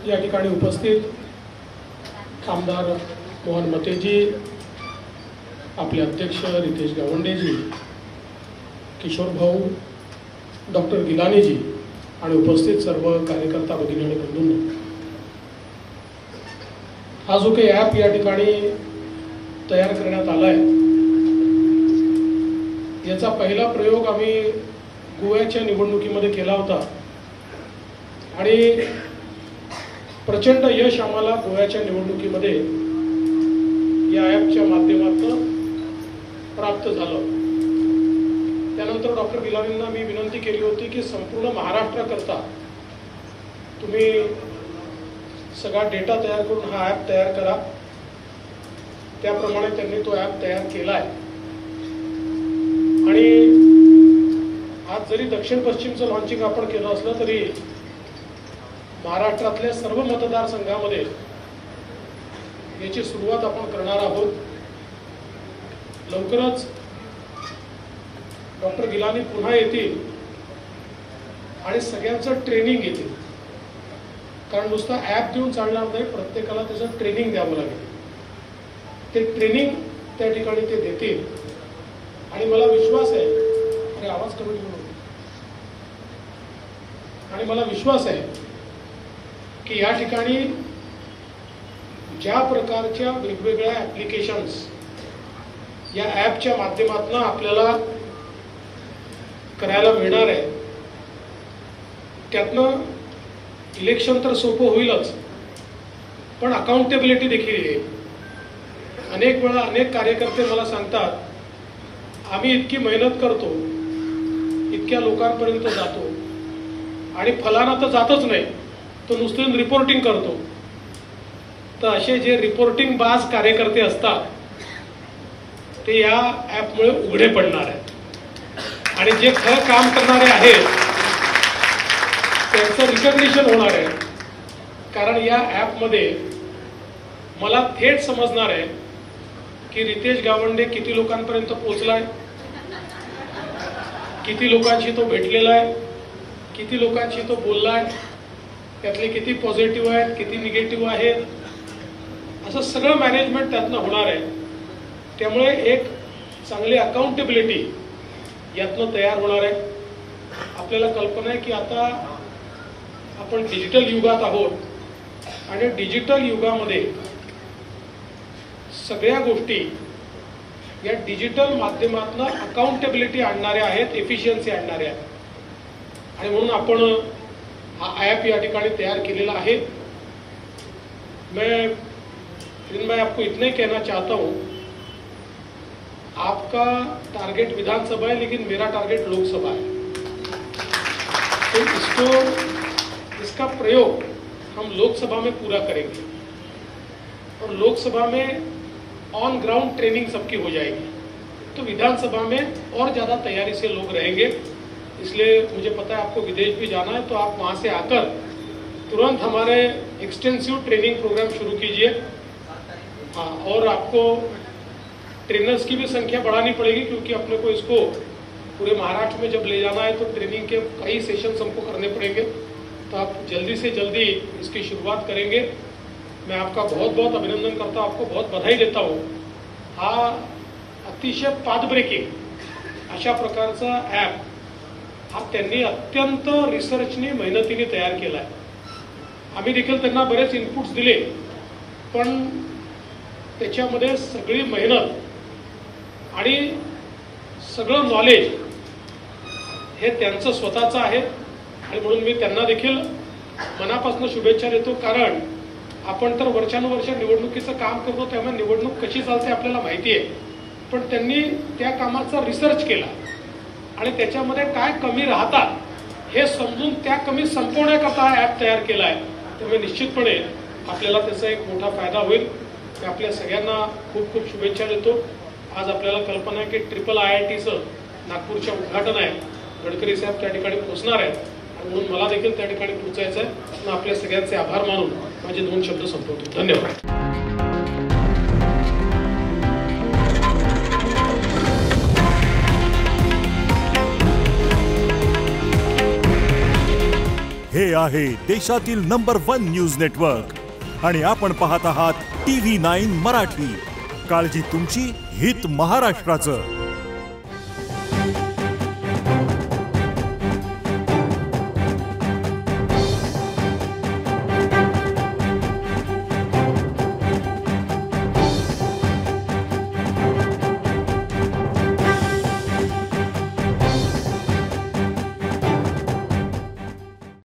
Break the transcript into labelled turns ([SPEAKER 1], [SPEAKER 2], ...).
[SPEAKER 1] या ठिकाणी उपस्थित आमदार मोहन मतेजी, आपले अध्यक्ष रितेश गावंडेजी, किशोर भाऊ, डॉक्टर गिलानीजी आणि उपस्थित सर्व कार्यकर्ता भगिनी आणि बंधूंनो, हा जो काही ॲप या ठिकाणी तयार करण्यात आला आहे, याचा पहिला प्रयोग आम्ही गोव्याच्या निवडणुकीमध्ये केला होता आणि प्रचंड यश आम्हाला गोव्याच्या निवडणुकीमध्ये या ॲपच्या माध्यमातून प्राप्त झालं। त्यानंतर डॉक्टर गिलानींना मी विनंती केली होती की संपूर्ण महाराष्ट्राकरता तुम्ही सगळा डेटा तयार करून हा ॲप तयार करा। त्याप्रमाणे त्यांनी तो ॲप तयार केला आहे आणि आज जरी दक्षिण पश्चिमचं लॉन्चिंग आपण केलं असलं तरी महाराष्ट्रातल्या सर्व मतदारसंघामध्ये याची सुरुवात आपण करणार आहोत। लवकरच डॉक्टर गिलानी पुन्हा येतील आणि सगळ्यांचं ट्रेनिंग घेतील, कारण नुसता ॲप देऊन चालणार नाही, प्रत्येकाला त्याचं ट्रेनिंग द्यावं लागेल। ते ट्रेनिंग त्या ठिकाणी ते देतील आणि मला विश्वास आहे, अरे आवाज कमी करू, आणि मला विश्वास आहे की या ठिकाणी ज्या प्रकारच्या वेगवेगळ्या ॲप्लिकेशन्स या ॲपच्या माध्यमातून आपल्याला करायला मिळणार आहे, त्यातनं इलेक्शन तर सोपं होईलच, पण अकाउंटेबिलिटी देखील येईल। अनेक वेळा अनेक कार्यकर्ते मला सांगतात, आम्ही इतकी मेहनत करतो, इतक्या लोकांपर्यंत जातो आणि फलाना तर जातच नाही, तो नुसतं रिपोर्टिंग करतो। तर असे जे रिपोर्टिंग बाज कार्यकर्ते असतात ते या ॲपमुळे उघडे पडणार आहेत आणि जे खरं काम करणारे आहेत त्यांचं रिकग्निशन होणार आहे, कारण या ॲपमध्ये मला थेट समजणार आहे की रितेश गावंडे किती लोकांपर्यंत पोहोचलाय, किती लोकांशी तो भेटलेला आहे, किती लोकांशी तो बोललाय, त्यातले किती पॉझिटिव्ह आहेत, किती निगेटिव्ह आहेत, असं सगळं मॅनेजमेंट त्यातनं होणार आहे। त्यामुळे एक चांगली अकाउंटेबिलिटी यातनं तयार होणार आहे। आपल्याला कल्पना आहे की आता आपण डिजिटल युगात आहोत आणि डिजिटल युगामध्ये सगळ्या गोष्टी या डिजिटल माध्यमातून अकाउंटेबिलिटी आणणाऱ्या आहेत, एफिशियन्सी आणणाऱ्या आहेत, आणि म्हणून आपण हा ॲप या ठिकाणी तैयार केलेला है। मैं आपको इतना ही कहना चाहता हूँ, आपका टारगेट विधानसभा है लेकिन मेरा टारगेट लोकसभा है, तो इसका प्रयोग हम लोकसभा में पूरा करेंगे और लोकसभा में ऑन ग्राउंड ट्रेनिंग सबकी हो जाएगी, तो विधानसभा में और ज़्यादा तैयारी से लोग रहेंगे। इसलिए मुझे पता है आपको विदेश भी जाना है, तो आप वहाँ से आकर तुरंत हमारे एक्सटेंसिव ट्रेनिंग प्रोग्राम शुरू कीजिए। हाँ, और आपको ट्रेनर्स की भी संख्या बढ़ानी पड़ेगी, क्योंकि अपने को इसको पूरे महाराष्ट्र में जब ले जाना है तो ट्रेनिंग के कई सेशंस हमको करने पड़ेंगे। तो आप जल्दी से जल्दी इसकी शुरुआत करेंगे। मैं आपका बहुत बहुत अभिनंदन करता हूँ, आपको बहुत बधाई देता हूँ। हा अतिशय पाथब्रेकिंग अशा प्रकारचा ॲप हा त्यांनी अत्यंत रिसर्चनी मेहनतीने तयार केला आहे। आम्ही देखील त्यांना बरेच इनपुट्स दिले, पण त्याच्यामध्ये सगळी मेहनत आणि सगळं नॉलेज हे त्यांचं स्वतःचं आहे, आणि म्हणून मी त्यांना देखील मनापासून शुभेच्छा देतो। कारण आपण तर वर्षानुवर्ष निवडणुकीचं काम करतो, त्यामुळे निवडणूक कशी चालते आपल्याला माहिती आहे, पण त्यांनी त्या कामाचा रिसर्च केला आणि त्याच्यामध्ये काय कमी राहतात हे समजून त्या कमी संपवण्याकरता हा ॲप तयार केला आहे। त्यामुळे निश्चितपणे आपल्याला त्याचा एक मोठा फायदा होईल। मी आपल्या सगळ्यांना खूप खूप शुभेच्छा देतो। आज आपल्याला कल्पना आहे की IIITचं नागपूरच्या उद्घाटन आहे, गडकरी साहेब त्या ठिकाणी पोहोचणार आहेत, आणि म्हणून मला देखील त्या ठिकाणी पोहोचायचं आहे। आपल्या सगळ्यांचे आभार मानून माझे 2 शब्द संपवतो। धन्यवाद।
[SPEAKER 2] हे आहे देशातील नंबर 1 न्यूज नेटवर्क आणि आपण पाहत आहात TV9 मराठी. काळजी तुमची, हित महाराष्ट्राचं.